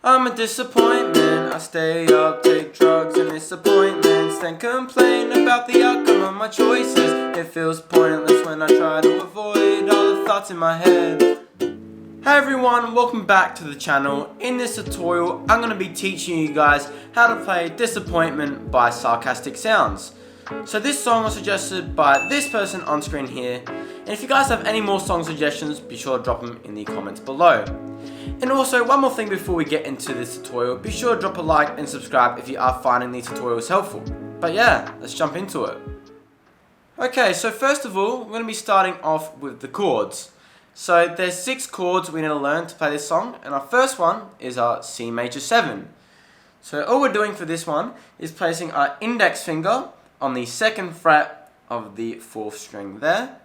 I'm a disappointment. I stay up, take drugs and disappointments, then complain about the outcome of my choices. It feels pointless when I try to avoid all the thoughts in my head. Hey everyone, welcome back to the channel. In this tutorial, I'm going to be teaching you guys how to play Disappointment by Sarcastic Sounds. So this song was suggested by this person on screen here, and if you guys have any more song suggestions, be sure to drop them in the comments below. And also, one more thing before we get into this tutorial, be sure to drop a like and subscribe if you are finding these tutorials helpful. But yeah, let's jump into it. Okay, so first of all, we're going to be starting off with the chords. So there's 6 chords we need to learn to play this song, and our first one is our C major 7. So all we're doing for this one is placing our index finger on the 2nd fret of the 4th string there,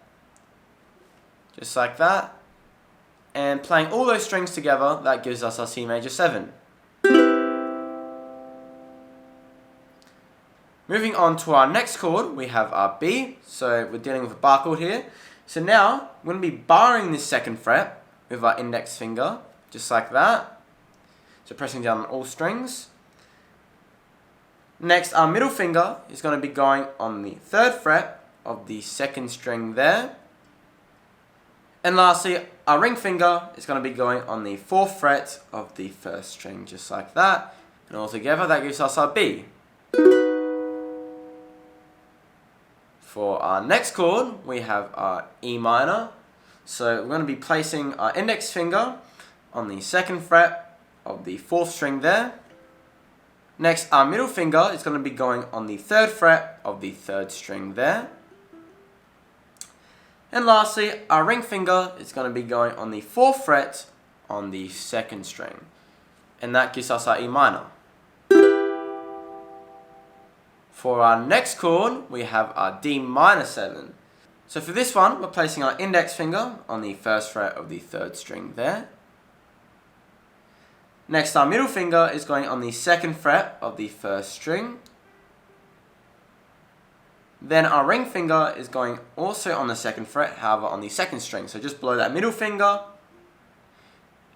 just like that, and playing all those strings together, that gives us our C major 7. Moving on to our next chord, we have our B, so we're dealing with a bar chord here. So now, we're going to be barring this 2nd fret with our index finger, just like that. So pressing down on all strings. Next, our middle finger is going to be going on the 3rd fret of the 2nd string there. And lastly, our ring finger is going to be going on the 4th fret of the 1st string, just like that. And all together, that gives us our B. For our next chord, we have our E minor. So we're going to be placing our index finger on the 2nd fret of the 4th string there. Next, our middle finger is going to be going on the 3rd fret of the 3rd string there. And lastly, our ring finger is going to be going on the 4th fret on the 2nd string. And that gives us our E minor. For our next chord, we have our D minor 7. So for this one, we're placing our index finger on the 1st fret of the 3rd string there. Next, our middle finger is going on the 2nd fret of the 1st string. Then our ring finger is going also on the 2nd fret, however on the 2nd string, so just below that middle finger.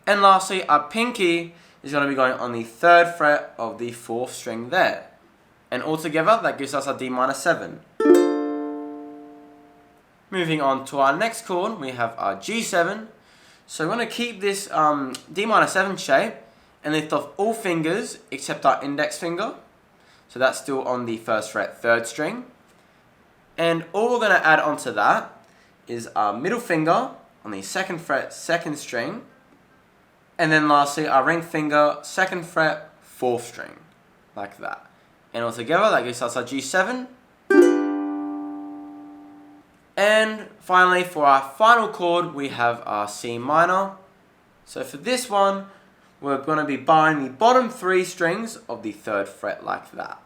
And lastly, our pinky is going to be going on the 3rd fret of the 4th string there. And altogether, that gives us our D minor 7. Moving on to our next chord, we have our G7. So we're going to keep this D minor 7 shape and lift off all fingers except our index finger. So that's still on the 1st fret, 3rd string. And all we're going to add onto that is our middle finger on the 2nd fret, 2nd string. And then lastly, our ring finger, 2nd fret, 4th string, like that. And altogether, that gives us our G7. And finally, for our final chord, we have our C minor. So for this one, we're going to be barring the bottom 3 strings of the 3rd fret like that.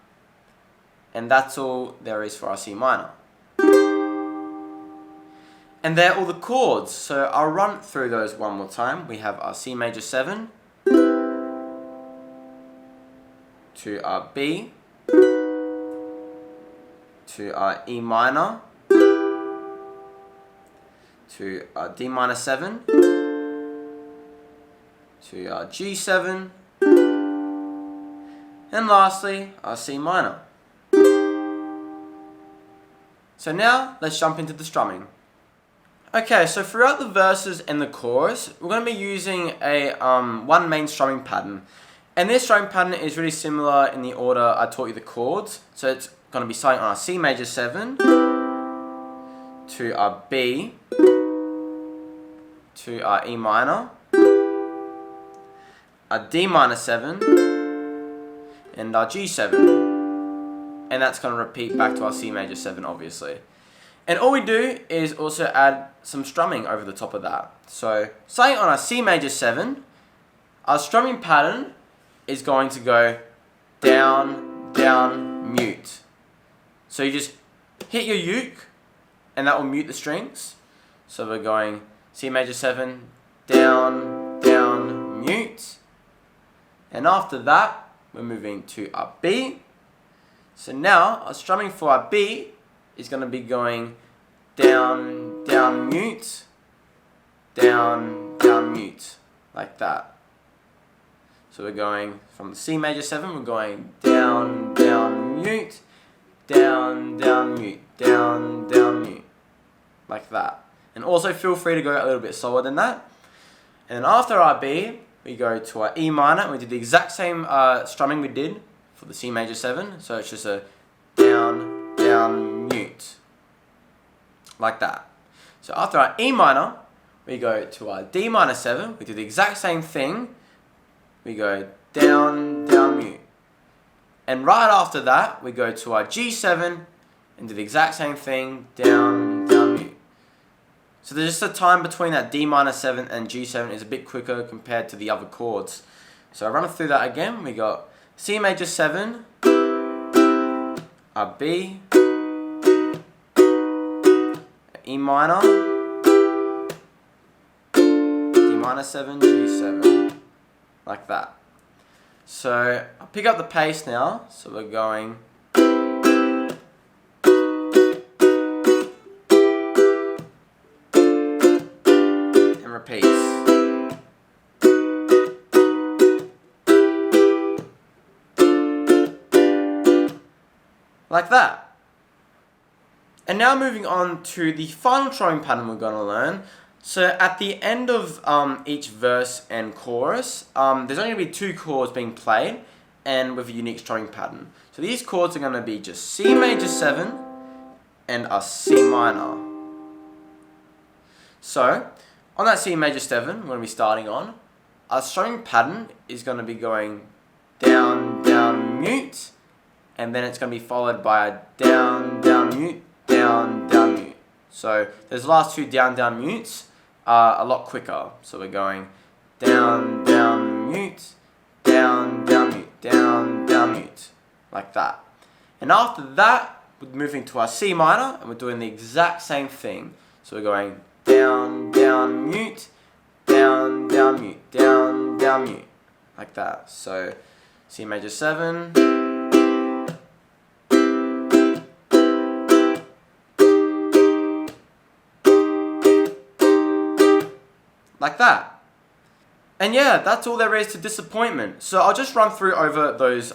And that's all there is for our C minor. And they're all the chords. So I'll run through those one more time. We have our C major 7, to our B, to our E minor, to our D minor 7, to our G7, and lastly, our C minor. So now, let's jump into the strumming. Okay, so throughout the verses and the chorus, we're going to be using a one main strumming pattern. And this strumming pattern is really similar in the order I taught you the chords. So it's going to be starting on our C major 7, to our B, to our E minor, our D minor 7, and our G7. And that's going to repeat back to our C major 7, obviously. And all we do is also add some strumming over the top of that. So, starting on our C major 7, our strumming pattern is going to go down, down, mute. So you just hit your uke, and that will mute the strings. So we're going C major 7, down, down, mute. And after that, we're moving to our B. So now, our strumming for our B is going to be going down, down, mute, down, down, mute, like that. So we're going from the C major 7, we're going down, down, mute, down, down, mute, down, down, mute, like that. And also feel free to go a little bit slower than that. And then after our B, we go to our E minor, and we did the exact same strumming we did for the C major 7. So it's just a down, down, mute, like that. So after our E minor, we go to our D minor 7, we do the exact same thing. We go down, down, mute. And right after that, we go to our G7 and do the exact same thing, down, down, mute. So there's just a time between that D minor 7 and G7 is a bit quicker compared to the other chords. So I run through that again. We got C major 7, our B, E minor, D minor 7, G7, like that. So I'll pick up the pace now. So we're going and repeats. Like that. And now moving on to the final strumming pattern we're going to learn. So at the end of each verse and chorus, there's only going to be 2 chords being played and with a unique strumming pattern. So these chords are going to be just C major 7 and a C minor. So on that C major 7, we're going to be starting on, our strumming pattern is going to be going down, down, mute, and then it's going to be followed by a down, down, mute, down, down, mute. So those last 2 down, down, mutes are a lot quicker. So we're going down, down, mute, down, down, mute, down, down, mute, like that. And after that, we're moving to our C minor, and we're doing the exact same thing. So we're going down, down, mute, down, down, mute, down, down, mute, like that. So C major 7, like that. And yeah, that's all there is to disappointment. So I'll just run through over those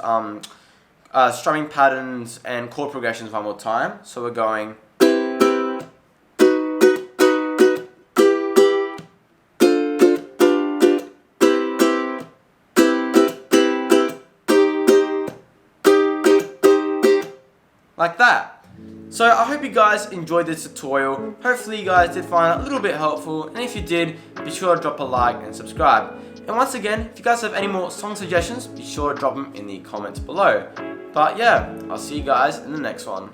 strumming patterns and chord progressions one more time. So we're going like that. So I hope you guys enjoyed this tutorial. Hopefully you guys did find it a little bit helpful, and if you did, be sure to drop a like and subscribe. And once again, if you guys have any more song suggestions, be sure to drop them in the comments below. But yeah, I'll see you guys in the next one.